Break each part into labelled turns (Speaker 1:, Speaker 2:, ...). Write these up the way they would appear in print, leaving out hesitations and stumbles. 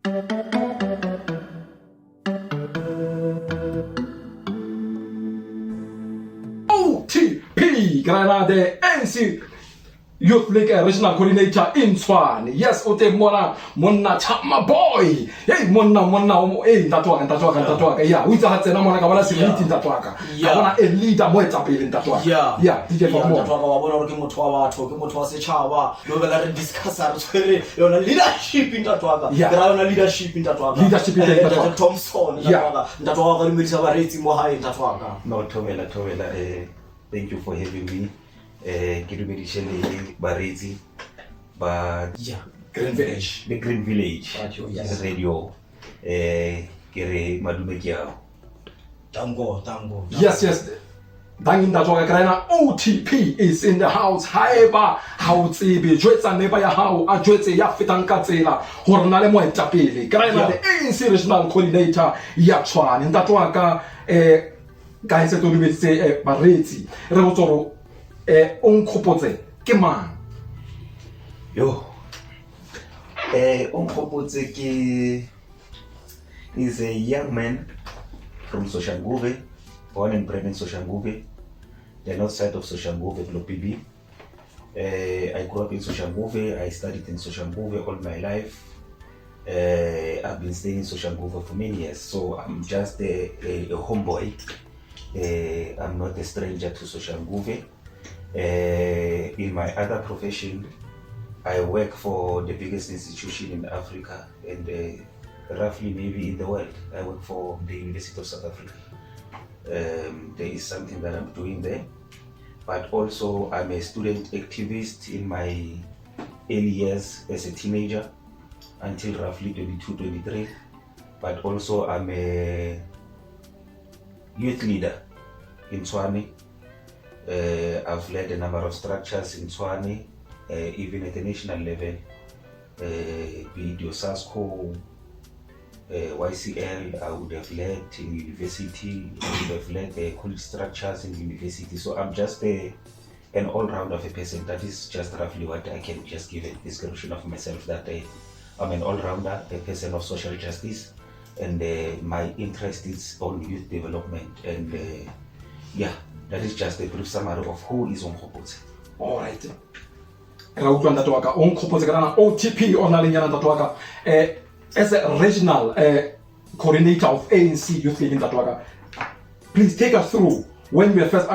Speaker 1: OTP, Granada, ANC Youth League Regional Coordinator in Tshwane. Yes, Ote Mona Chama boy. Hey, Mona, hey, Tatuaka. Yeah, we have to know Mona Kavala Simiti in Tatuaka. I want a leader Moetapil in Tatuaka. Yeah, DJ for more.
Speaker 2: Discuss our leadership in Tatuaka.
Speaker 1: Yeah,
Speaker 2: leadership in Tatuaka.
Speaker 1: Leadership in Tatuaka.
Speaker 2: Thompson,
Speaker 1: yeah.
Speaker 2: Tatuaka Military Mohai in Tatuaka.
Speaker 3: No, Tovela, thank you for having me. Kirubedishele Barezi, but
Speaker 1: yeah, Green Village,
Speaker 3: the Green Village,
Speaker 1: yes.
Speaker 3: Radio, Kere Madumekiao.
Speaker 2: Tango.
Speaker 1: Yes. Dangin Tatuaka Grana OTP is in the house. Haiba, how Tsibi, Dretsa Nebaya, how Adretse Yafitan Katsela, Hornale Moetapili, Grana, the ANC Regional Coordinator, Yachwan, in Tatuaka, guys, to be say Barezi, Revotoro. Onkopotse ke mang?
Speaker 3: Yo. Onkopotse is a young man from SOSHANGUVE, born and bred in SOSHANGUVE, the north side of SOSHANGUVE, Lopibi. I grew up in SOSHANGUVE. I studied in SOSHANGUVE all my life. I've been staying in SOSHANGUVE for many years, so I'm just a homeboy. I'm not a stranger to SOSHANGUVE. In my other profession, I work for the biggest institution in Africa and roughly maybe in the world. I work for the University of South Africa. There is something that I'm doing there, but also I'm a student activist in my early years as a teenager until roughly 22, 23, but also I'm a youth leader in Tshwane. I've led a number of structures in Tshwane, even at the national level, be it your SASCO, YCL. I would have led in university, I would have led college structures in university. So I'm just an all-rounder of a person. That is just roughly what I can just give a description of myself, that I'm an all-rounder, a person of social justice, and my interest is on youth development. And yeah, that is just a brief summary of who is Onkopotse.
Speaker 1: All right. Onkopotse Grana OTP Onalinyana Tatuaka. As a regional coordinator of ANC Youth League in Tatuaka, please take us through when you first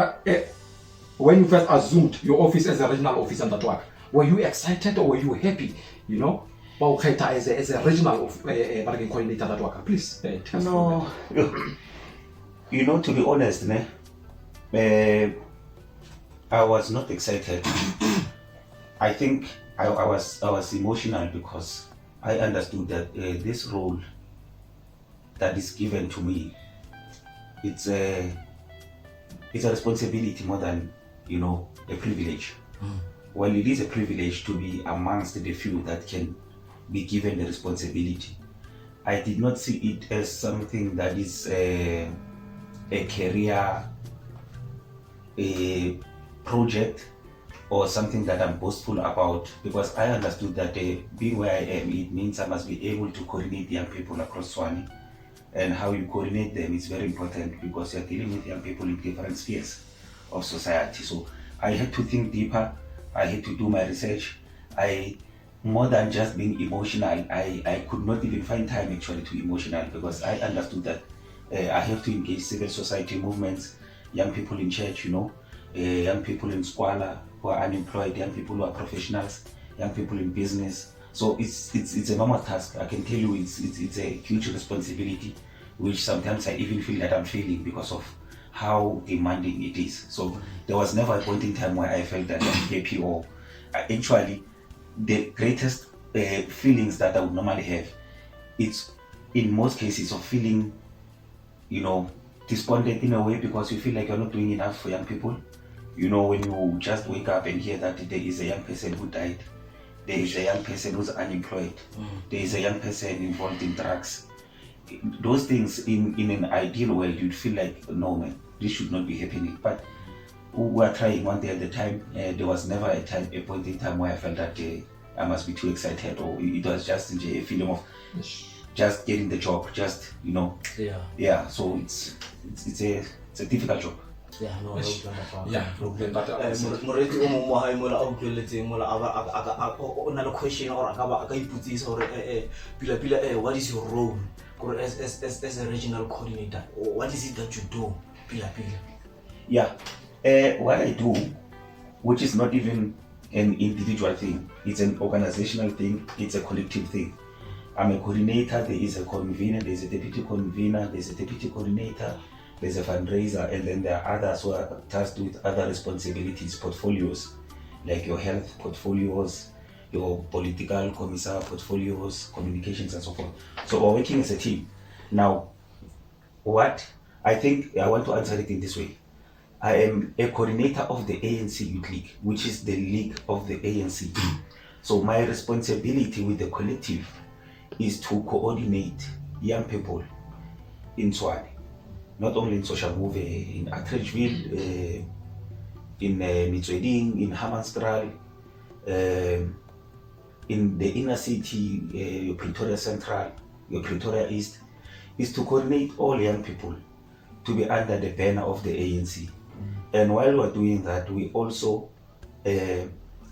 Speaker 1: assumed your office as a regional office in Tatuaka. Were you excited or were you happy? You know, as a regional coordinator Tatuaka. Please tell us.
Speaker 3: No, you know, to be honest, I was not excited. I think I was emotional because I understood that this role that is given to me, it's a responsibility more than, you know, a privilege. Well, it is a privilege to be amongst the few that can be given the responsibility. I did not see it as something that is a career, a project, or something that I'm boastful about, because I understood that being where I am, it means I must be able to coordinate young people across Tshwane, and how you coordinate them is very important because you're dealing with young people in different spheres of society. So I had to think deeper, I had to do my research. More than just being emotional, I could not even find time actually to be emotional, because I understood that I have to engage civil society movements, young people in church, you know, young people in Squala who are unemployed, young people who are professionals, young people in business. So it's a normal task. I can tell you it's a huge responsibility, which sometimes I even feel that I'm failing because of how demanding it is. So there was never a point in time where I felt that I'm happy, or actually the greatest feelings that I would normally have, it's in most cases of feeling, you know, despondent in a way, because you feel like you're not doing enough for young people. You know, when you just wake up and hear that there is a young person who died, there is a young person who's unemployed, there is a young person involved in drugs. Those things, in an ideal world, you'd feel like, no man, this should not be happening. But we were trying one day at the time. There was never a point in time where I felt that I must be too excited, or it was just a feeling of just getting the job, just yeah. So it's a difficult job.
Speaker 2: Yeah, no,
Speaker 1: Yeah, but
Speaker 2: moreti o mongwe wa hae mola a utlweletseng mola o na le question or a ka iputsisa hore pila what is your role as a regional coordinator? What is it that you do pila?
Speaker 3: Yeah, what I do, which is not even an individual thing, it's an organizational thing, it's a collective thing. I'm a coordinator, there is a convener, there's a deputy convener, there's a deputy coordinator, there's a fundraiser, and then there are others who are tasked with other responsibilities, portfolios, like your health portfolios, your political commissar portfolios, communications, and so forth. So we're working as a team. Now, what I think, I want to answer it in this way. I am a coordinator of the ANC Youth League, which is the league of the ANC. So my responsibility with the collective is to coordinate young people in Tshwane. Not only in SOSHANGUVE, in Atteridgeville, in Mitsweding, in Hammanskraal, in the inner city, your Pretoria Central, your Pretoria East, is to coordinate all young people to be under the banner of the ANC. And while we're doing that, we also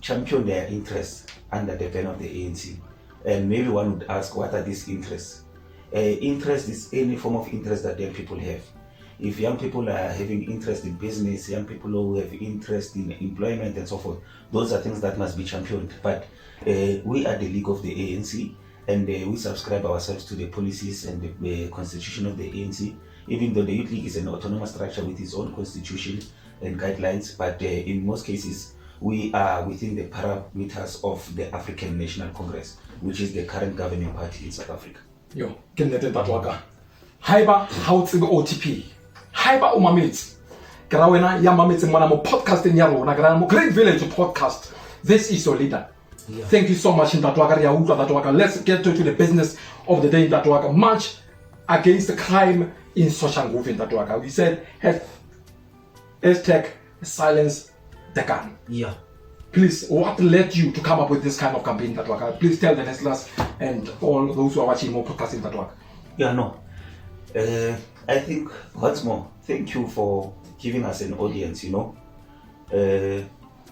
Speaker 3: champion their interests under the banner of the ANC. And maybe one would ask, what are these interests? Interest is any form of interest that young people have. If young people are having interest in business, young people who have interest in employment and so forth, those are things that must be championed. But we are the league of the ANC, and we subscribe ourselves to the policies and the constitution of the ANC, even though the Youth League is an autonomous structure with its own constitution and guidelines. But in most cases, we are within the parameters of the African National Congress, which is the current governing party in South Africa.
Speaker 1: Yo, ke nnete ntate wa ka. Haeba ha o tsebe OTP, haeba o mametse, ke ra wena ya mametseng mona mo podcasteng ya rona, ke ra mo Great Village podcast. This is your leader. Yeah. Thank you so much ntate wa ka, re ya utlwa ntate wa ka. Let's get to the business of the day ntate wa ka. March against the crime in SOSHANGUVE ntate wa ka. We said hashtag silence the gun.
Speaker 2: Yeah.
Speaker 1: Please, what led you to come up with this kind of campaign, Tatwaka? Please tell the listeners and all those who are watching more podcasts in Tatwaka.
Speaker 3: Yeah, no. I think, what's more, thank you for giving us an audience, you know.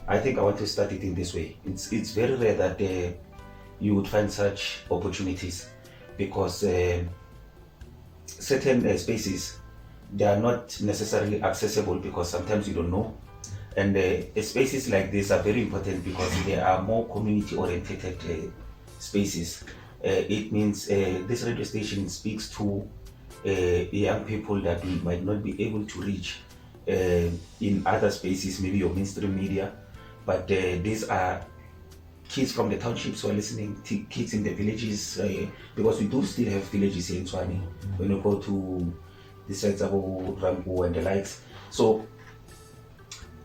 Speaker 3: I think I want to start it in this way. It's very rare that you would find such opportunities, because certain spaces, they are not necessarily accessible because sometimes you don't know. And spaces like this are very important because they are more community-oriented spaces. It means this radio station speaks to young people that we might not be able to reach in other spaces, maybe your mainstream media. But these are kids from the townships who are listening, kids in the villages, because we do still have villages here in Tshwane when you go to the sites of Rambo and the likes. So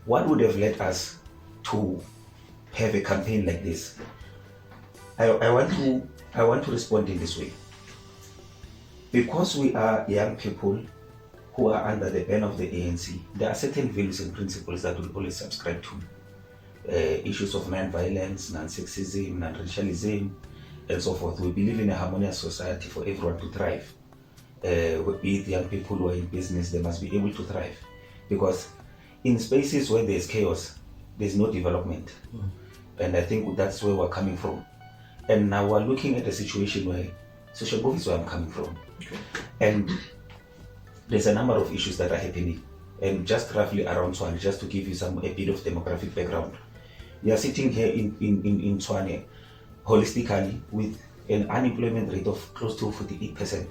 Speaker 3: what would have led us to have a campaign like this? I want to respond in this way. Because we are young people who are under the ban of the ANC, there are certain values and principles that we always subscribe to. Issues of non-violence, non-sexism, non-racialism, and so forth. We believe in a harmonious society for everyone to thrive. Be it young people who are in business, they must be able to thrive. Because in spaces where there's chaos, there's no development. And I think that's where we're coming from. And now we're looking at a situation where SOSHANGUVE is where I'm coming from. Okay. And there's a number of issues that are happening. And just roughly around Tshwane, just to give you a bit of demographic background. We are sitting here in Tshwane holistically with an unemployment rate of close to 48%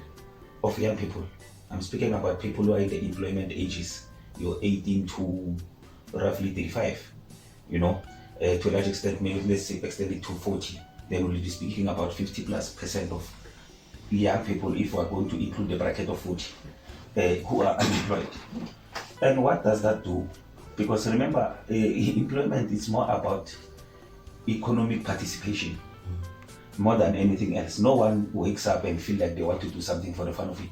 Speaker 3: of young people. I'm speaking about people who are in the employment ages. You're 18 to roughly 35, you know, to a large extent, maybe let's say extend it to 40. Then we'll be speaking about 50+% of young people, if we're going to include the bracket of 40, who are unemployed. And what does that do? Because remember, employment is more about economic participation more than anything else. No one wakes up and feel like they want to do something for the fun of it.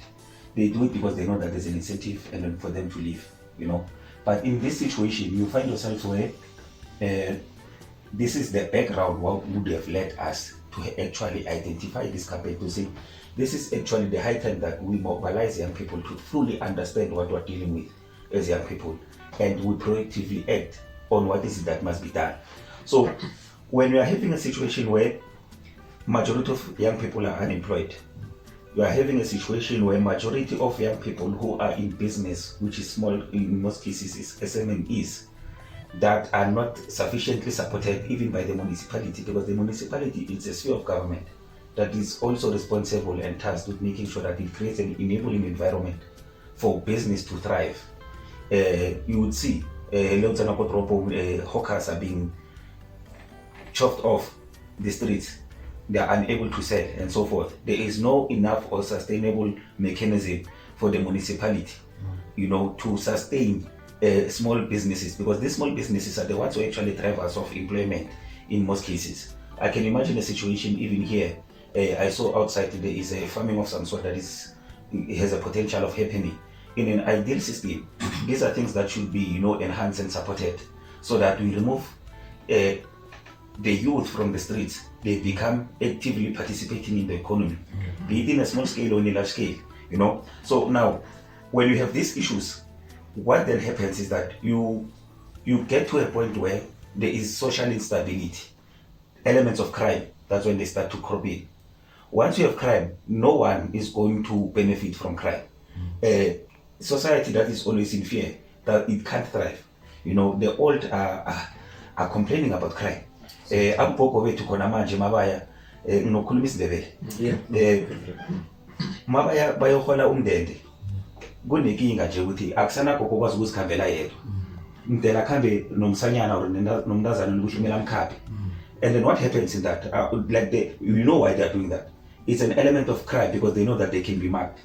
Speaker 3: They do it because they know that there's an incentive and then for them to live, you know. But in this situation, you find yourself where this is the background what would have led us to actually identify this campaign, to say this is actually the high time that we mobilize young people to fully understand what we're dealing with as young people, and we proactively act on what is it that must be done. So when you are having a situation where majority of young people are unemployed, you are having a situation where majority of young people who are in business, which is small, in most cases is SMMEs, that are not sufficiently supported even by the municipality, because the municipality is a sphere of government that is also responsible and tasked with making sure that it creates an enabling environment for business to thrive. You would see hawkers are being chopped off the streets, they are unable to sell and so forth. There is no enough or sustainable mechanism for the municipality, to sustain small businesses, because these small businesses are the ones who actually drive us of employment in most cases. I can imagine a situation even here. I saw outside there is a farming of some sort that has a potential of happening. In an ideal system, these are things that should be enhanced and supported, so that we remove the youth from the streets. They become actively participating in the economy, be it in a small scale or in a large scale. So now when you have these issues, what then happens is that you get to a point where there is social instability, elements of crime. That's when they start to crop in. Once you have crime, no one is going to benefit from crime. Society that is always in fear, that it can't thrive. The old are complaining about crime. Abukoko bethu khona manje mabaya nginokhuluma isiNdebele. Mabaya bayohola umndende. Kunenkinga nje ukuthi akusanakho kokwazi ukuzikhambela yedwa. Mdela khambe nomsanyana or nomntazana lokuhlimela mkhaphi. And then what happens in that? Why they are doing that? It's an element of crime, because they know that they can be marked.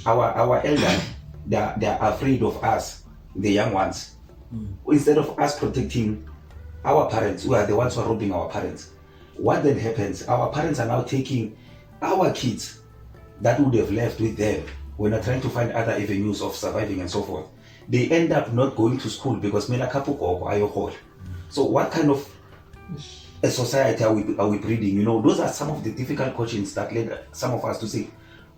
Speaker 3: Our elders, they are afraid of us, the young ones. Instead of us protecting our parents, who are the ones who are robbing our parents, what then happens? Our parents are now taking our kids that would have left with them when they're trying to find other avenues of surviving and so forth. They end up not going to school because mela kapuko ayohol. So what kind of a society are we breeding? Those are some of the difficult questions that led some of us to say,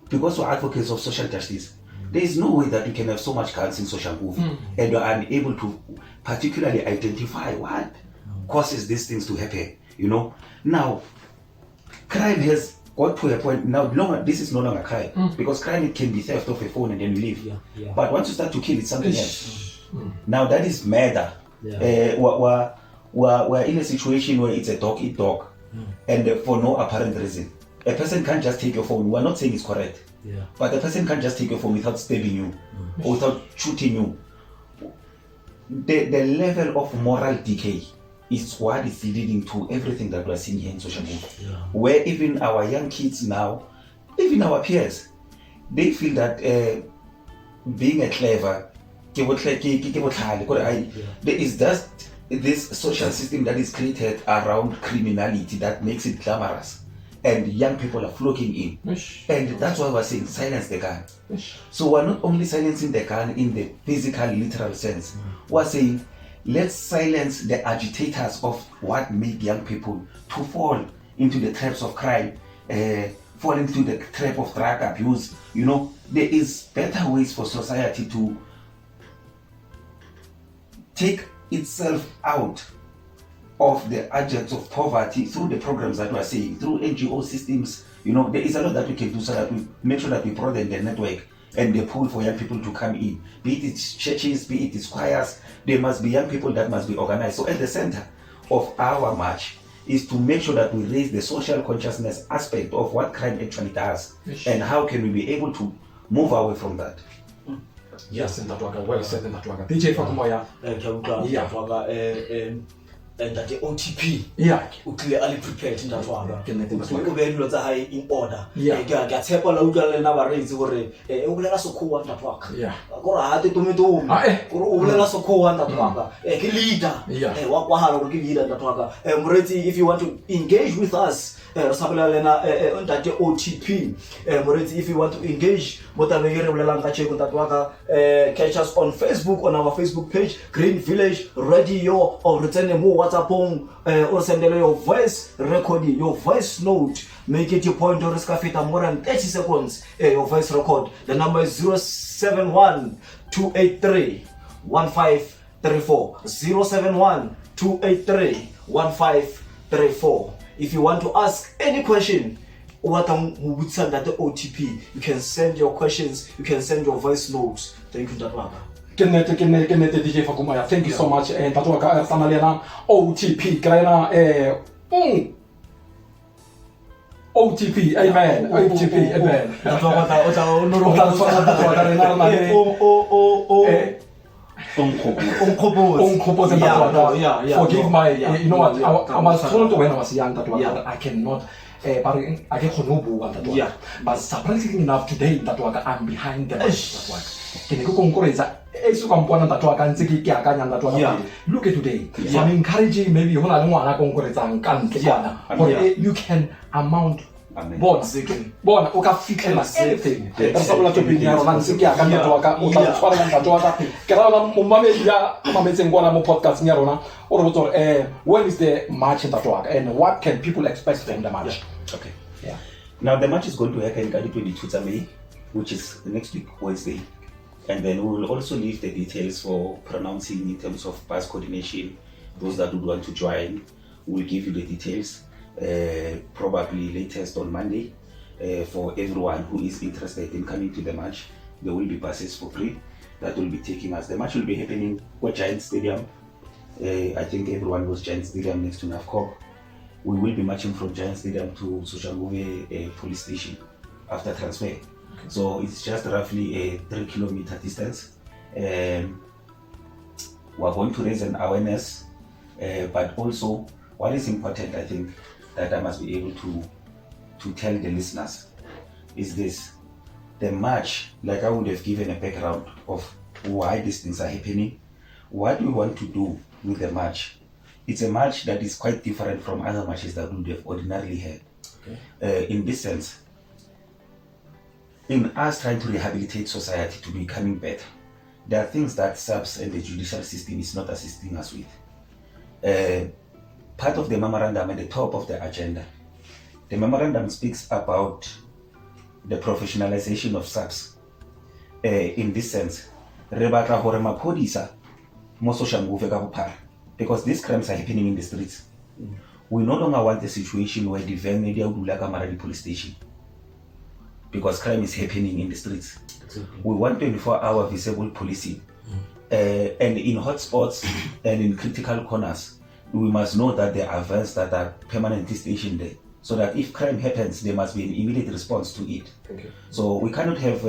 Speaker 3: because we're advocates of social justice, there is no way that you can have so much guns in SOSHANGUVE and you're unable to particularly identify what causes these things to happen. Now crime has got to a point now. This is no longer crime, because crime, it can be theft of a phone and then you leave. But once you start to kill, it's something else. Now that is murder. We're in a situation where it's a dog eat dog, and for no apparent reason. A person can't just take your phone. We're not saying it's correct, but a person can't just take your phone without stabbing you or without shooting you. The level of moral decay is what is leading to everything that we're seeing here in SOSHANGUVE, where even our young kids now, even our peers, they feel that being a clever, there is just this social system that is created around criminality that makes it glamorous, and young people are flocking in. And that's why we're saying silence the gun. So we're not only silencing the gun in the physical, literal sense. We're saying let's silence the agitators of what make young people to fall into the traps of crime, fall into the trap of drug abuse. There is better ways for society to take itself out of the agents of poverty through the programs that we are saying, through NGO systems. There is a lot that we can do so that we make sure that we broaden the network and the pool for young people to come in. Be it it's churches, be it it's choirs, there must be young people that must be organized. So at the center of our march is to make sure that we raise the social consciousness aspect of what crime actually does, and how can we be able to move away from that.
Speaker 1: Yes, well said in that waga. DJ Fakumoya.
Speaker 2: And that the OTP,
Speaker 1: uclear
Speaker 2: ali prepared in that one.
Speaker 1: Ke
Speaker 2: High in order.
Speaker 1: Yeah.
Speaker 2: Table out never raise or so cool that work.
Speaker 1: Yeah.
Speaker 2: Go ahead to me to so cool that work. A leader. Walk leader that work. Ready if you want to engage with us. That OTP. If you want to engage, catch us on Facebook, on our Facebook page, Green Village Radio, or return more WhatsApp or send your voice recording, your voice note. Make it your point or risk more than 30 seconds. Your voice record. The number is 071-283-1534. 071-283-1534. If you want to ask any question, that the OTP, you can send your questions, you can send your voice notes. Thank you, Tatwaka.
Speaker 1: Kenete DJ Fakumaya. Thank you so much. Tatwaka Sanaliana OTP. Kraina OTP. Amen. OTP. Amen. Forgive my, you know what, I was told when I was young that I cannot, but I get honobu and that one. But surprisingly enough, today that I'm behind the mic. Can you go look at today. So I'm encouraging maybe you can amount. Bona uka fit anything. That's all to be here on Sikia can talk podcast when is the match in Tatuaka and what can people expect from the match?
Speaker 3: Okay. Yeah. Now the match is going to happen on the 22nd of May, which is next week Wednesday. And then we will also leave the details for pronouncing in terms of pass coordination. Those that would want to join, we'll give you the details. Probably latest on Monday. For everyone who is interested in coming to the match, there will be passes for free that will be taking us. The match will be happening at Giant Stadium. I think everyone knows Giant Stadium next to NAFCOP. We will be marching from Giant Stadium to SOSHANGUVE police station after transfer. Okay. So it's just roughly a 3-kilometer distance. We're going to raise an awareness, but also what is important, I think, that I must be able to tell the listeners is this. The match, like I would have given a background of why these things are happening, what we want to do with the match. It's a match that is quite different from other matches that we would have ordinarily had. Okay. In this sense, in us trying to rehabilitate society to becoming better, there are things that SAPS and the judicial system is not assisting us with. Part of the memorandum at the top of the agenda, the memorandum speaks about the professionalization of SAPS. In this sense, because these crimes are happening in the streets. We no longer want a situation where the van media would like a police station, because crime is happening in the streets. We want 24-hour visible policing, and in hotspots and in critical corners. We must know that there are vans that are permanently stationed there, so that if crime happens, there must be an immediate response to it. Okay. So we cannot have,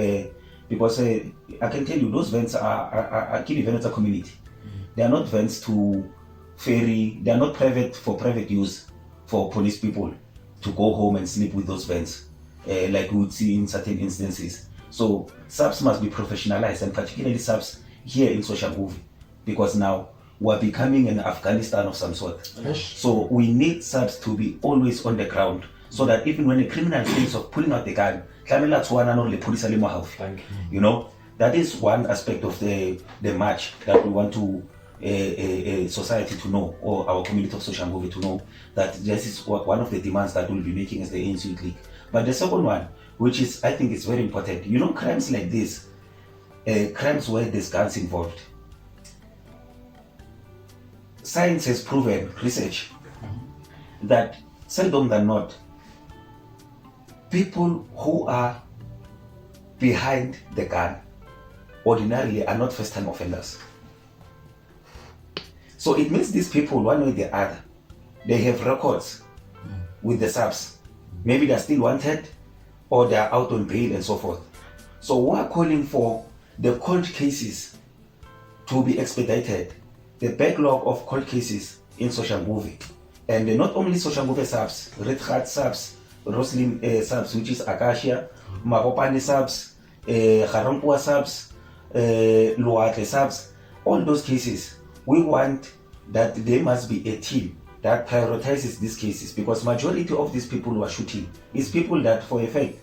Speaker 3: because I can tell you, those vans are Kili vans are community. They are not vans to ferry, they are not private for private use for police people to go home and sleep with those vans, like we would see in certain instances. So SAPS must be professionalized, and particularly SAPS here in SOSHANGUVE, because now we're becoming an Afghanistan of some sort. Yes. So we need SAPS to be always on the ground, so that even when a criminal thinks of pulling out the gun, you know, that is one aspect of the match that we want to society to know, or our community of SOSHANGUVE to know, that this is one of the demands that we'll be making as the ANC Youth League. But the second one, which is, I think, is very important, you know, crimes like this, crimes where there's guns involved. Science has proven, research, that seldom than not, people who are behind the gun ordinarily are not first-time offenders. So it means these people, one way or the other, they have records with the SAPS. Maybe they're still wanted, or they're out on bail and so forth. So we're calling for the court cases to be expedited, the backlog of court cases in SOSHANGUVE. And not only SOSHANGUVE SAPS, Red Hat SAPS, Roslin SAPS, which is Acacia, Mapopane SAPS, Harampua SAPS, Luatle SAPS, all those cases. We want that there must be a team that prioritizes these cases, because majority of these people who are shooting is people that for a fact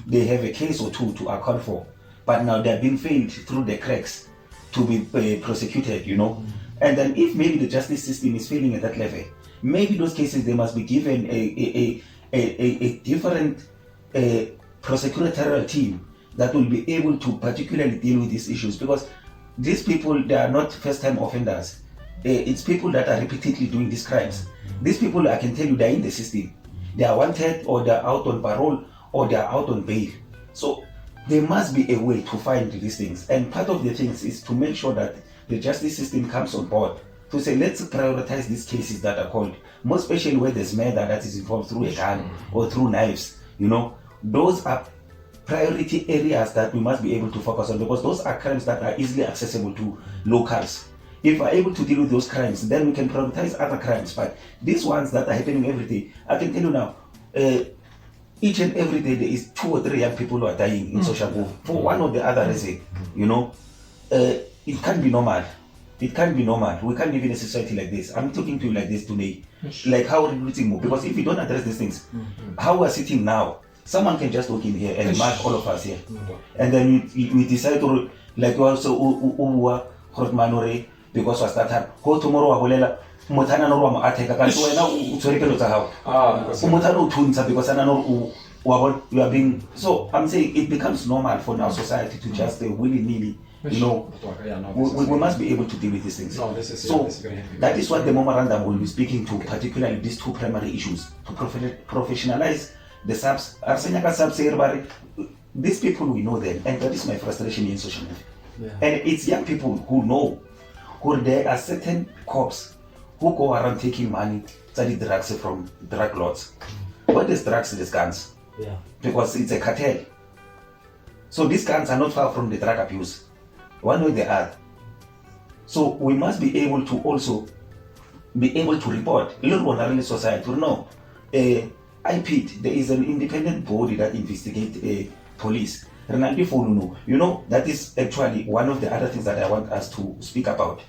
Speaker 3: they have a case or two to account for, but now they're being failed through the cracks to be prosecuted, you know. And then if maybe the justice system is failing at that level, maybe those cases they must be given a different prosecutorial team that will be able to particularly deal with these issues, because these people, they are not first-time offenders. It's people that are repeatedly doing these crimes. These people, I can tell you, they're in the system. They are wanted, or they're out on parole, or they're out on bail. So there must be a way to find these things. And part of the things is to make sure that the justice system comes on board to say, let's prioritize these cases that are called, most especially where there's murder that is involved through a gun or through knives. You know, those are priority areas that we must be able to focus on, because those are crimes that are easily accessible to locals. If we're able to deal with those crimes, then we can prioritize other crimes. But these ones that are happening every day, I can tell you now, each and every day there is 2 or 3 young people who are dying in SOSHANGUVE for one or the other reason. You know, it can't be normal. It can't be normal. We can't live in a society like this. I'm talking to you like this today. Like how we're recruiting more. Because if we don't address these things, how we're sitting now, someone can just walk in here and mark all of us here. And then we decide to, like you also, because we start go tomorrow, motana no wa ateka ka so wena o tshwere pelo tsa hao o motana o thuntsha because ana no you are being. So I'm saying it becomes normal for our society to just willy-nilly, you know. We must be able to deal with these things.
Speaker 1: No, this is,
Speaker 3: so
Speaker 1: this is very heavy.
Speaker 3: that is what the memorandum will be speaking to, particularly these 2 primary issues, to professionalize the subs. These people, we know them, and that is my frustration in SOSHANGUVE. And it's young people who know, who there are certain cops who go around taking money, selling drugs from drug lords. What is drugs? These guns. Because it's a cartel. So these guns are not far from the drug abuse, one way or the other. So we must be able to also be able to report. In society, no. IPID, there is an independent body that investigates police. You know, that is actually one of the other things that I want us to speak about.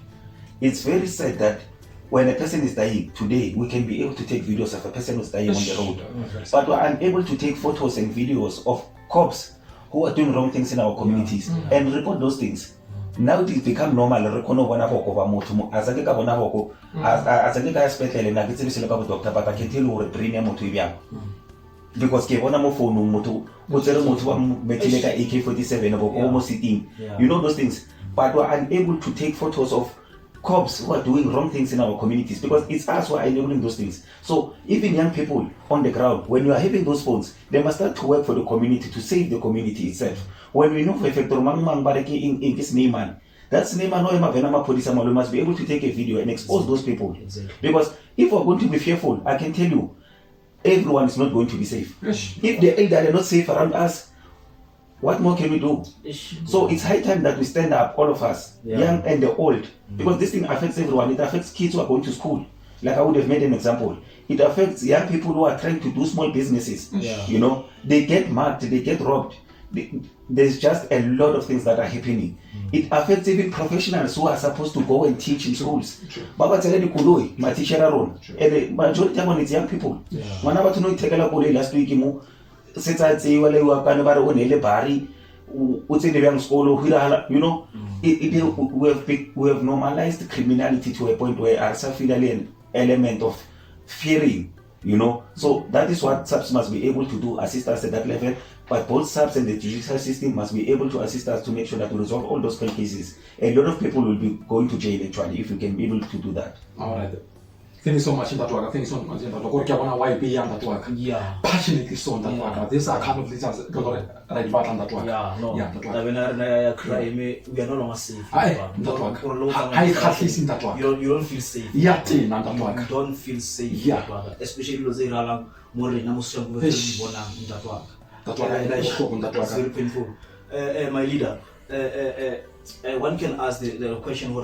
Speaker 3: It's very sad that when a person is dying today, we can be able to take videos of a person who's dying on the road, but we're unable to take photos and videos of cops who are doing wrong things in our communities and report those things. Now it become normal. Doctor, but I can tell you brain because ke bona mo phone motho o tsere motho wa metileka AK47 almost sitting. You know those things, but we're unable to take photos of cops who are doing wrong things in our communities, because it's us who are enabling those things. So even young people on the ground, when you are having those phones, they must start to work for the community, to save the community itself. When we know for effect in this name, that's name we must be able to take a video and expose those people. Because if we're going to be fearful, I can tell you, everyone is not going to be safe. If the elderly are not safe around us, what more can we do? So it's high time that we stand up, all of us, young and the old, because this thing affects everyone. It affects kids who are going to school. Like I would have made an example. It affects young people who are trying to do small businesses. You know, they get mugged, they get robbed. There's just a lot of things that are happening. It affects even professionals who are supposed to go and teach in schools. Baba Teledi Kuloi, my teacher Aron. And the majority of it's young people. When I want to know Tegala last week, you know, we have normalized criminality to a point where I feel an element of fearing, you know. So that is what SAPS must be able to do, assist us at that level. But both SAPS and the judicial system must be able to assist us to make sure that we resolve all those cases. A lot of people will be going to jail actually if you can be able to do that.
Speaker 1: All right. Thank you so much in that work. Thank you so much in that work. Why be on that work? Passionately so on that work. These are kind of things that right on that work.
Speaker 2: I cry. We are no longer safe.
Speaker 1: That work. I have in that work.
Speaker 2: You don't feel safe.
Speaker 1: Yeah, in that work.
Speaker 2: You don't feel safe. Especially those who are more than that work. That's very painful. My leader, one can ask the question: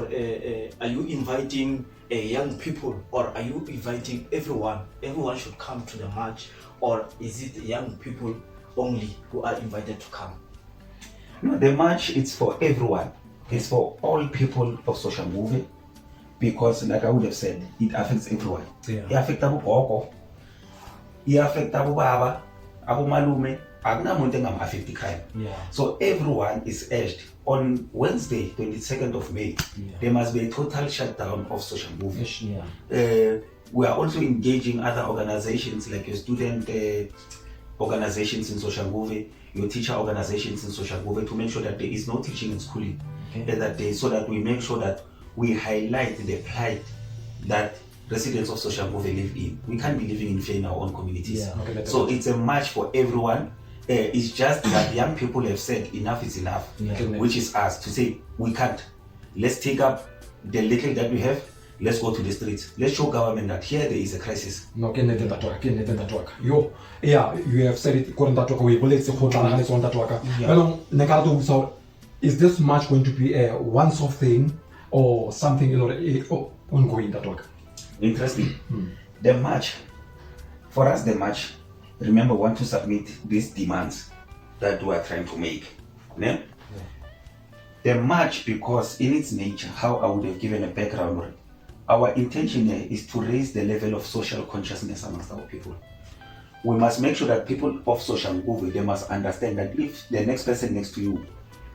Speaker 2: are you inviting young people, or are you inviting everyone? Everyone should come to the march, or is it young people only who are invited to come?
Speaker 3: No, the march is for everyone. It's for all people of SOSHANGUVE, because, like I would have said, it affects everyone. It affects Abu Boko, it affects Abu Baba, Abu Malume, akunamuntu engama-affect crime. So everyone is urged on Wednesday 22nd of May there must be a total shutdown of SOSHANGUVE. We are also engaging other organizations like your student organizations in SOSHANGUVE, your teacher organizations in SOSHANGUVE, to make sure that there is no teaching and schooling that day, so that we make sure that we highlight the plight that residents of SOSHANGUVE live in. We can't be living in fear in our own communities. So it's a march for everyone. It's just that young people have said enough is enough, which is us to say we can't. Let's take up the little that we have. Let's go to the streets. Let's show government that here there is a crisis.
Speaker 1: No, you have said it. Is this march going to be a once-off thing or something ongoing?
Speaker 3: Interesting. The march, for us, the march, remember, want to submit these demands that we are trying to make. Yeah? The march, because in its nature, how I would have given a background, our intention here is to raise the level of social consciousness amongst our people. We must make sure that people of SOSHANGUVE, they must understand that if the next person next to you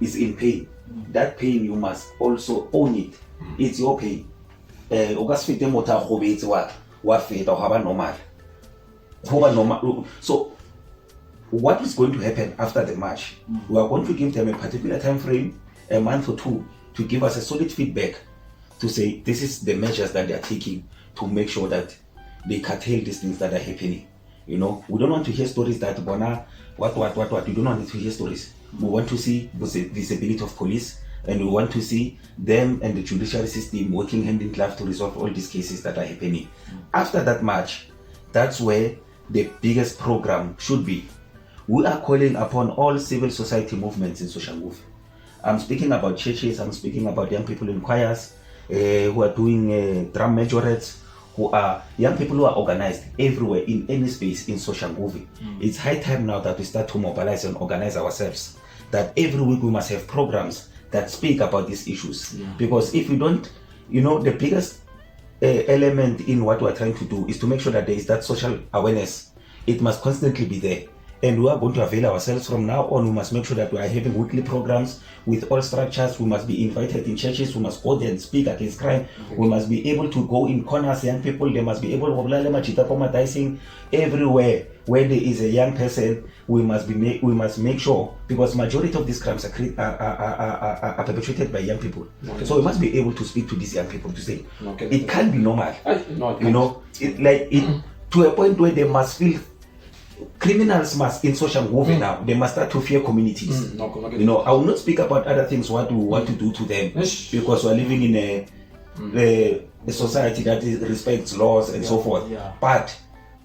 Speaker 3: is in pain, that pain you must also own it. It's your pain. So what is going to happen after the march? We are going to give them a particular time frame, a month or two, to give us a solid feedback to say this is the measures that they are taking to make sure that they curtail these things that are happening. You know, we don't want to hear stories that what. We don't want to hear stories. We want to see the visibility of police, and we want to see them and the judiciary system working hand in glove to resolve all these cases that are happening. After that march, that's where the biggest program should be. We are calling upon all civil society movements in SOSHANGUVE. I'm speaking about churches, I'm speaking about young people in choirs, who are doing drum majorettes, who are young people who are organized everywhere in any space in SOSHANGUVE. It's high time now that we start to mobilize and organize ourselves, that every week we must have programs that speak about these issues. Because if we don't, the biggest element in what we're trying to do is to make sure that there is that social awareness. It must constantly be there. And we are going to avail ourselves from now on. We must make sure that we are having weekly programs with all structures. We must be invited in churches. We must go there and speak against crime. We must be able to go in corners, young people. They must be able to everywhere where there is a young person. We must make sure, because majority of these crimes are perpetrated by young people. So we must be able to speak to these young people to say it can't be normal. To a point where they must feel. Criminals must in SOSHANGUVE now, they must start to fear communities. I will not speak about other things what we want to do to them, because we are living in a society that respects laws and so forth. But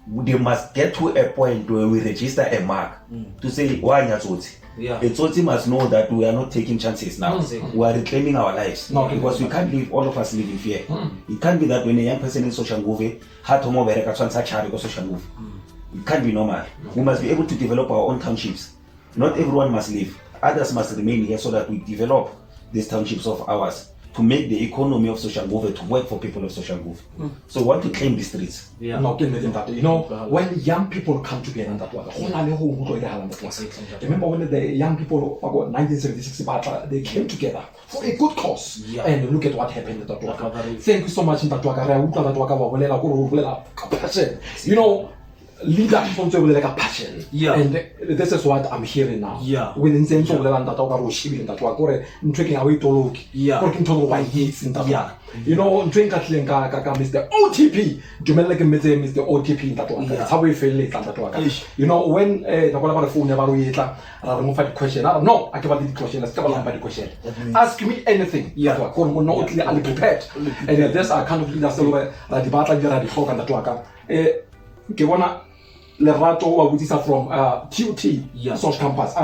Speaker 3: they must get to a point where we register a mark to say why Tsotsi must know that we are not taking chances now. We are reclaiming our lives, because we can't live, all of us live in fear. It can't be that when a young person in SOSHANGUVE it can't be normal. We must be able to develop our own townships. Not everyone must leave. Others must remain here so that we develop these townships of ours to make the economy of SOSHANGUVE to work for people of SOSHANGUVE. So we want to claim the streets.
Speaker 1: When young people come together, remember when the young people about 1976 they came together for a good cause, and look at what happened in Tatwaka. Thank you so much in Tatwaka. Leadership on like a passion, and this is what I'm hearing now. Within the same that taking away to look, working to why he's in that. Drink at Lenka is the OTP. Jumelaka is the OTP in that one. That's how we feel it. When the phone never remove the question. No, I can't the question. Let's cover the question. Ask me anything. Not prepared. And there's a kind of leaders over the debate that talk and that work. Lerato Wabutisa from TUT Sosh Campus.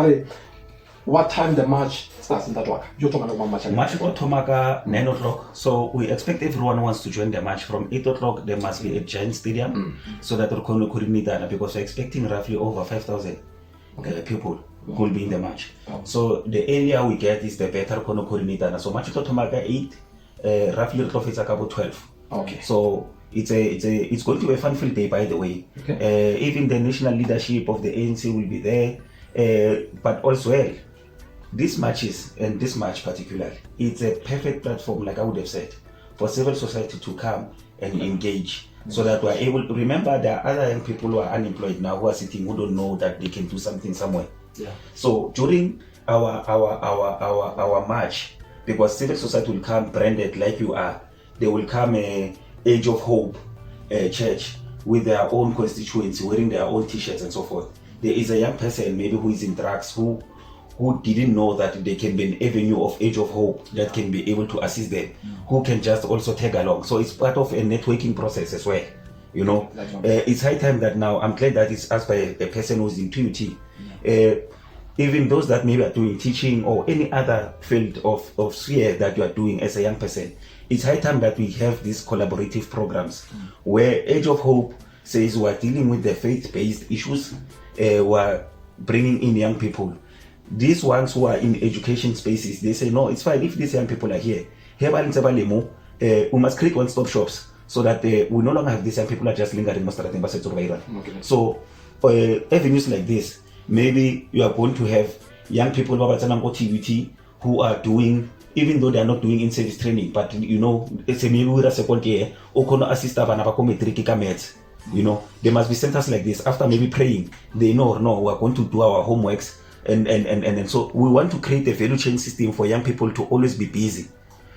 Speaker 1: What time the march starts in that work? You're talking about march.
Speaker 3: March for Tomaka 9 o'clock. So we expect everyone who wants to join the march from 8 o'clock. There must be a giant stadium so that we can coordinate that, because we're expecting roughly over 5,000 people who will be in the march. So the area we get is the better coordinator. So march for Tomaka 8, roughly it's about 12. So it's going to be a fun-filled day, by the way. Even the national leadership of the ANC will be there. but also well, these matches and this match particularly, it's a perfect platform, like I would have said, for civil society to come and engage, so that we're able to remember there are other young people who are unemployed now, who are sitting, who don't know that they can do something somewhere. So during our march, because civil society will come branded like you are, they will come Age of Hope church with their own constituency, wearing their own t-shirts and so forth. There is a young person maybe who is in drugs, who didn't know that there can be an avenue of Age of Hope that can be able to assist them, who can just also tag along. So it's part of a networking process as well. You know, it's high time that now, I'm glad that it's asked by a person who's in TUT. Even those that maybe are doing teaching or any other field of sphere that you are doing as a young person, it's high time that we have these collaborative programs where Age of Hope says we are dealing with the faith-based issues, we are bringing in young people. These ones who are in education spaces, they say, no, it's fine if these young people are here. We must create one-stop shops so that we no longer have these young people are just lingering. So avenues like this, maybe you are going to have young people who are doing, even though they are not doing in-service training, but you know, it's a maybe second year, or assist you know, there must be centers like this. After maybe praying, they know, no, we are going to do our homeworks, and so we want to create a value chain system for young people to always be busy.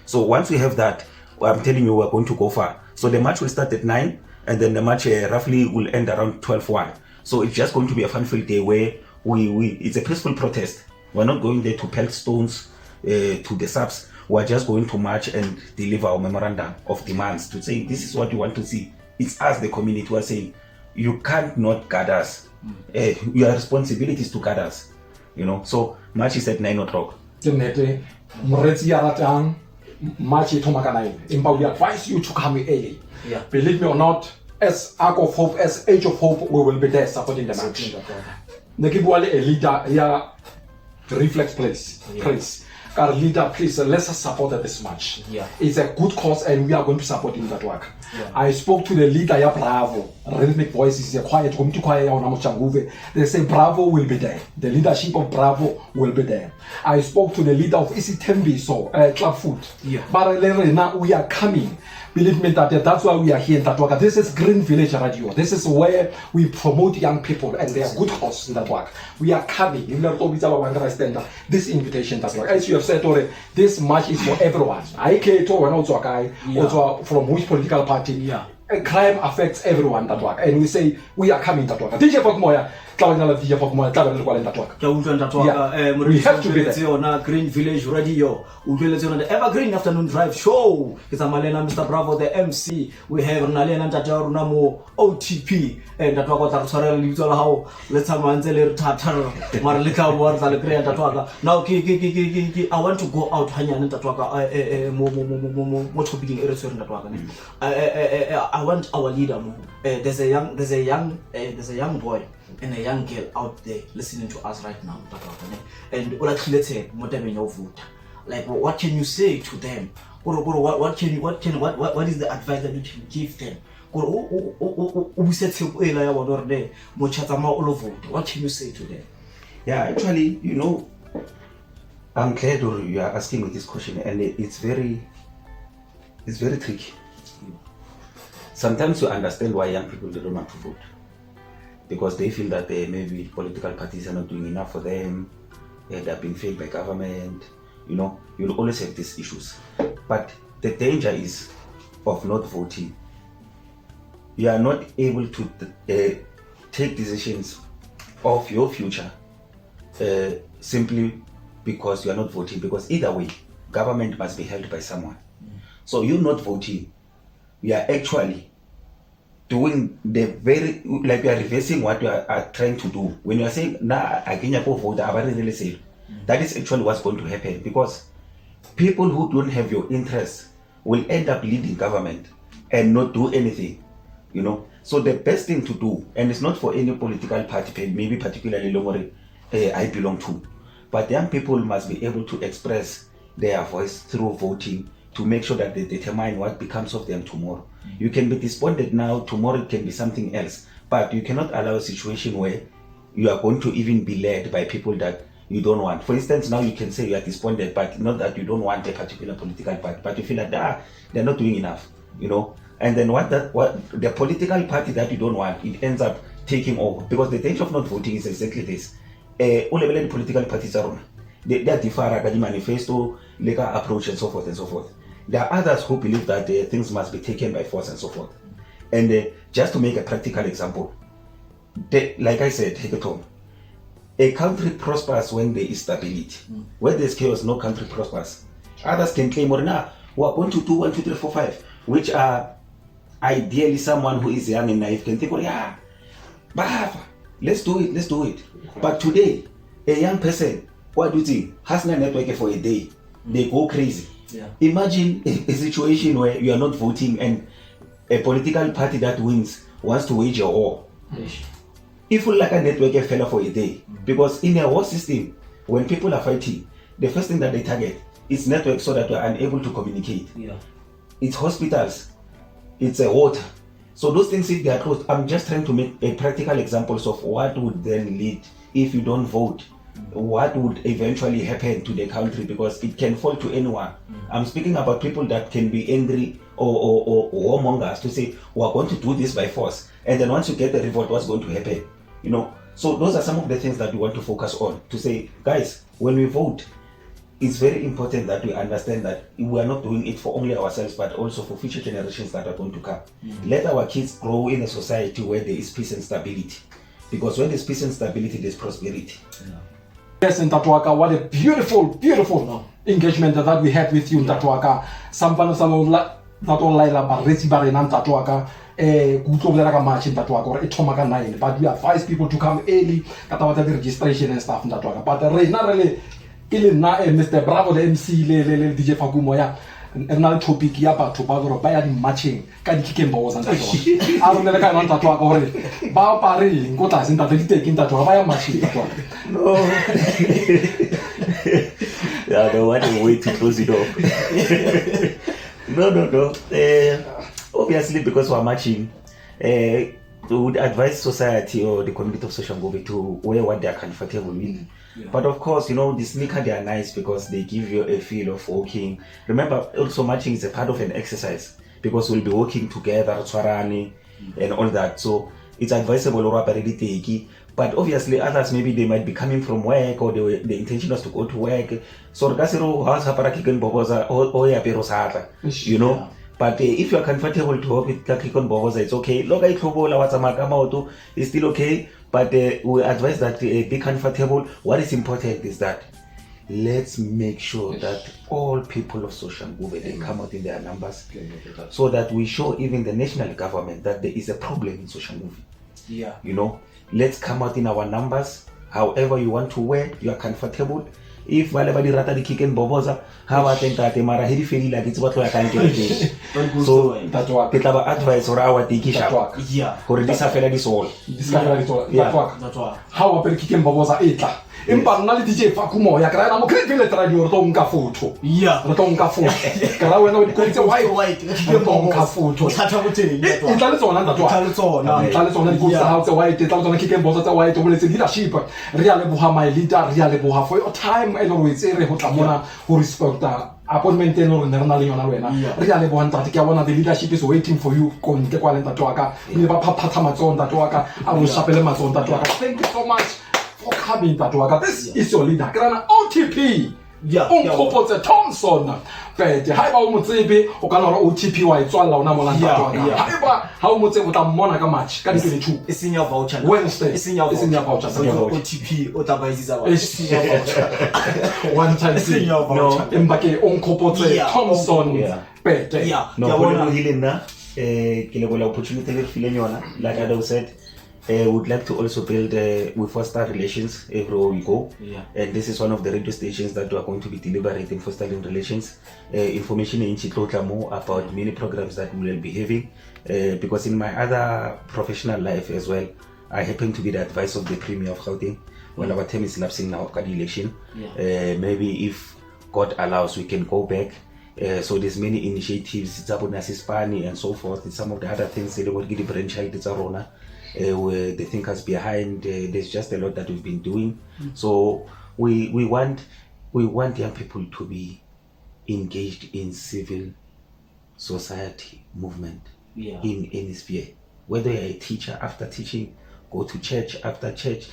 Speaker 3: So once we have that, I'm telling you, we're going to go far. So the match will start at 9, and then the match roughly will end around 12:1. So it's just going to be a fun-filled day where it's a peaceful protest. We're not going there to pelt stones to the subs. We're just going to march and deliver our memorandum of demands to say, this is what you want to see. It's us, the community, who are saying, you can't not guard us. Your responsibility is to guard us. You know, so match is at 9 o'clock.
Speaker 1: March we advise you to come early. Believe me or not, as Ark of Hope, as Age of Hope, we will be there supporting the match. Nekibwale a leader here, reflex place. Our leader, please, let's support this match. It's a good cause and we are going to support in that work. I spoke to the leader, Bravo. Rhythmic Voices is a quiet, SOSHANGUVE. They say Bravo will be there. The leadership of Bravo will be there. I spoke to the leader of Isitembi, so Club Food. But now we are coming. Believe me that that's why we are here in that work. This is Green Village Radio. This is where we promote young people and their good cause in that work. We are coming. This invitation that work. As you have said already, this match is for everyone. I care to also a guy, also from which political party. Crime affects everyone that work. And we say we are coming that work. DJ Fogmoya. We have to be there.
Speaker 2: Green Village Radio. The Evergreen Afternoon Drive Show. It's Amalena, Mr. Bravo, the MC. We have Nalena Tajarunamo, OTP, and that was our little how. Let's have Manzeler Tatar, Marlika Wars, now I want to go out Hanya and Tatwaka, more to begin a restaurant that I want our leader. There's a young boy and a young girl out there listening to us right now, and like what can you say to them? What is the advice that you can give them? What can you say to them?
Speaker 3: Yeah, actually, you know, I'm glad you are asking me this question, and it's very tricky. Sometimes you understand why young people don't want to vote, because they feel that maybe political parties are not doing enough for them, they're being failed by government. You know, you'll always have these issues. But the danger is of not voting. You are not able to take decisions of your future simply because you are not voting. Because either way, government must be held by someone. So you not voting, we are actually doing the very, like we are reversing what you are trying to do. When you are saying, nah, I can't vote, I really say, that is actually what's going to happen, because people who don't have your interests will end up leading government and not do anything, you know. So the best thing to do, and it's not for any political party, maybe particularly Lomori I belong to, but young people must be able to express their voice through voting, to make sure that they determine what becomes of them tomorrow. You can be despondent now, tomorrow it can be something else, but you cannot allow a situation where you are going to even be led by people that you don't want. For instance, now you can say you are despondent, but not that you don't want a particular political party, but you feel like they're not doing enough, you know. And then what the political party that you don't want, it ends up taking over, because the danger of not voting is exactly this. All the political parties are they are different, the manifesto, legal approach, and so forth and so forth. There are others who believe that things must be taken by force and so forth. And just to make a practical example, like I said, Hekaton, a country prospers when there is stability. When there's chaos, no country prospers. Others can claim, or now, we are going to do 1, 2, 3, 4, 5, which are ideally someone who is young and naive can think, oh yeah, but let's do it. But today, a young person, what do you think, has no network for a day, they go crazy.
Speaker 2: Yeah.
Speaker 3: Imagine a situation where you are not voting and a political party that wins wants to wage a war. If you like a network a fella for a day, because in a war system, when people are fighting, the first thing that they target is network, so that we are unable to communicate.
Speaker 2: Yeah.
Speaker 3: It's hospitals, it's a water. So those things, if they are closed, I'm just trying to make a practical examples of what would then lead if you don't vote. What would eventually happen to the country, because it can fall to anyone. I'm speaking about people that can be angry or warmongers to say, we're going to do this by force. And then once you get the revolt, what's going to happen? You know, so those are some of the things that we want to focus on, to say, guys, when we vote, it's very important that we understand that we are not doing it for only ourselves, but also for future generations that are going to come. Let our kids grow in a society where there is peace and stability. Because when there's peace and stability, there's prosperity.
Speaker 1: Yes, and Tatuaka, what a beautiful engagement that we had with you, Tatuaka. Sampano Samola, not only Barresi Barinam Tatuaka, Gutoveraka March in Tatuaka, or Etomaka 9. But we advise people to come early, Katawata registration and stuff in Tatuaka. But not really, Mr. Bravo, the MC, DJ Fagumoya. Another topic ya batho ba go ba ya di matching ka di kikemba wa santa twa a re le ka nna tatwa go re ba pare go tla senta di taking tatwa ba ya matching tatwa
Speaker 3: No. Yeah, no, what a way to close it off. No. Obviously, because we're matching, we would advise society or the community of SOSHANGUVE to wear what they are comfortable with. Yeah. But of course, you know, the sneaker, they are nice because they give you a feel of walking. Remember, also matching is a part of an exercise, because we'll be walking together, twarani, and all that. So it's advisable, but obviously others, maybe they might be coming from work, or the intention was to go to work. So you know. Yeah. But if you are comfortable to work with Kakikon Bogoza, it's okay. Loga Itobola Watsamakamoto is still okay. But we advise that be comfortable. What is important is that let's make sure that all people of SOSHANGUVE, they come out in their numbers, so that we show even the national government that there is a problem in SOSHANGUVE.
Speaker 2: Yeah.
Speaker 3: You know, let's come out in our numbers. However you want to wear, you are comfortable. If valebadi rata di kicken boboza, how I think that mara hedi feel like it's what I can get. So kita advice or our tikisha.
Speaker 2: Yeah.
Speaker 3: For this affair this all.
Speaker 1: This yeah. How a kicken boboza etla. Imparnali DJ Fakumo, ya kaya na mo create vile radio to unka photo.
Speaker 2: Yeah.
Speaker 1: To unka photo. Kaya wena ko tse white. To unka photo.
Speaker 2: Thatha boteng ya twa.
Speaker 1: Itlale tsona ntatwa. Itlale tsona di go sa tse white, itlale tsona kicken boboza tse white, o boletse leadership. Re ya leboha my leader, re ya leboha for your time and always re ho tlamona ho respecta appointment eno re nna le yona wena. Re ya leboha ntate ke bona the leadership is waiting for you ko nke kwa lenta twaka. Le ba phaphatha matsonda twaka, a bo shapele matsonda twaka. Thank you so much. Coming that this is your leader. Grana OTP. Yeah. Unkopotse Thompson. But ha ba o motsepe o kana re OTP wa itswalla ona mona tatwa. Ha ba ha o motsepe o tla mmona ka match ka di 22.
Speaker 2: E senya voucher.
Speaker 1: Wednesday.
Speaker 2: E senya voucher. OTP o tla ba iziza ba. E senya voucher. One time senya voucher.
Speaker 1: Embake unkopotse Thompson. But
Speaker 3: yeah. No bona hilena ke le bola opportunity le file yona like I said. Would like to also build we foster relations everywhere we go, and this is one of the radio stations that we are going to be deliberating fostering relations, information in more about many programs that we will be having, because in my other professional life as well, I happen to be the advisor of the Premier of Gauteng. When our term is lapsing now after the election, maybe if God allows, we can go back. So there's many initiatives, it's about Nasispani and so forth. It's some of the other things they want to get the brainchild, it's Arona. were the thinkers behind. There's just a lot that we've been doing. So we want young people to be engaged in civil society movement in any sphere. Whether you're a teacher, after teaching, go to church after church.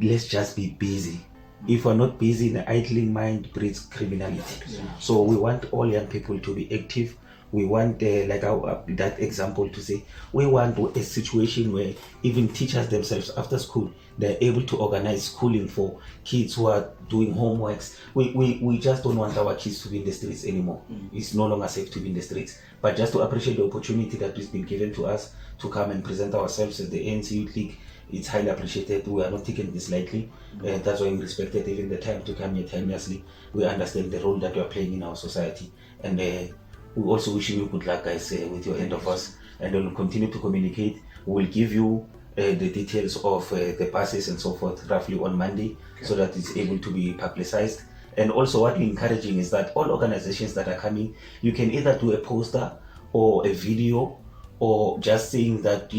Speaker 3: Let's just be busy. If we're not busy, the idling mind breeds criminality. So we want all young people to be active. We want, that example to say, we want a situation where even teachers themselves after school, they're able to organize schooling for kids who are doing homeworks. We just don't want our kids to be in the streets anymore. It's no longer safe to be in the streets. But just to appreciate the opportunity that has been given to us to come and present ourselves as the ANC Youth League, it's highly appreciated. We are not taking this lightly. That's why we respected even the time to come here timelessly. We understand the role that you are playing in our society. And we also wish you good luck, guys, with your endeavors. And we'll continue to communicate. We'll give you the details of the passes and so forth roughly on Monday, so that it's able to be publicized. And also what we're encouraging is that all organizations that are coming, you can either do a poster or a video, or just saying that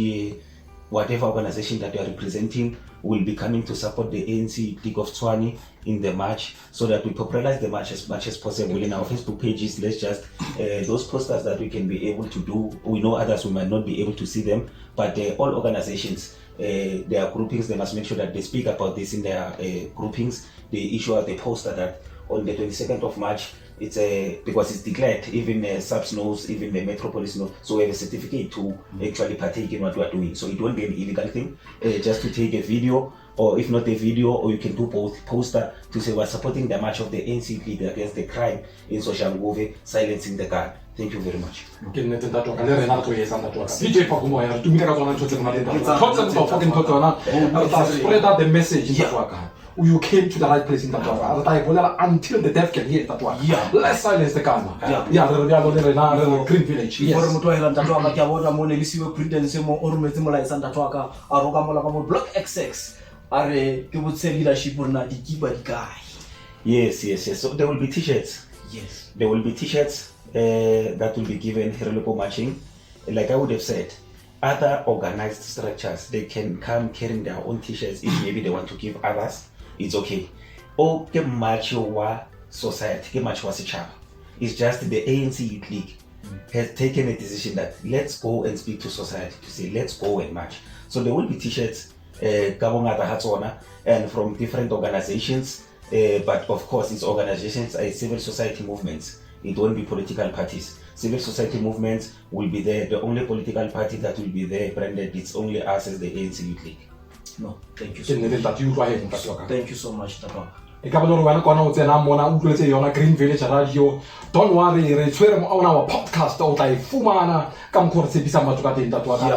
Speaker 3: whatever organization that you are representing will be coming to support the ANC League of Tshwane in the march, so that we popularize the march as much as possible in our Facebook pages. Let's just those posters that we can be able to do. We know others we might not be able to see them, but all organizations, their groupings, they must make sure that they speak about this in their groupings. They issue out the poster that on the 22nd of March, it's because it's declared, even SAPS knows, even the Metropolis knows, so we have a certificate to actually partake in what we are doing. So it won't be an illegal thing, just to take a video, or if not a video, or you can do both, poster to say we're supporting the march of the ANC League against the crime in SOSHANGUVE, silencing the guard. Thank you very much.
Speaker 1: Spread out the message. You came to the right place in Tatwaka. Until the deaf can hear Tatwaka. Let's silence the gun. Green Village.
Speaker 2: Block XX.
Speaker 3: Yes. So there will be t-shirts.
Speaker 2: Yes.
Speaker 3: There will be t-shirts that will be given Herelepo marching. Like I would have said, other organized structures, they can come carrying their own t-shirts if maybe they want to give others. It's okay. Or ke march wa society, ke march wa setšhaba. It's just the ANC Youth League has taken a decision that let's go and speak to society to say let's go and march. So there will be t-shirts and from different organizations, but of course it's organizations, civil society movements. It won't be political parties. Civil society movements will be there. The only political party that will be there branded, it's only us as the ANC Youth League.
Speaker 2: No, thank you so much. Thank you so much, Tapa.
Speaker 1: Green Village Radio. Don't worry, on our podcast.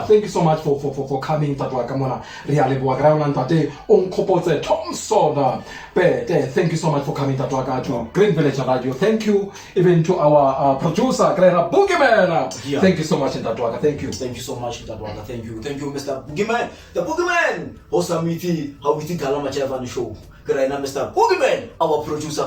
Speaker 1: Thank you so much for coming. Thank you so much for coming to Green Village Radio. Thank you even to our producer, Boogeyman. Thank you so much, Tatwaka. Thank you.
Speaker 2: Thank you so much, Tatwaka. Thank you, Mr. Boogeyman. The Boogeyman. Osamiti, how we think Kalama Chavan show. Mr. Boogeyman, our producer,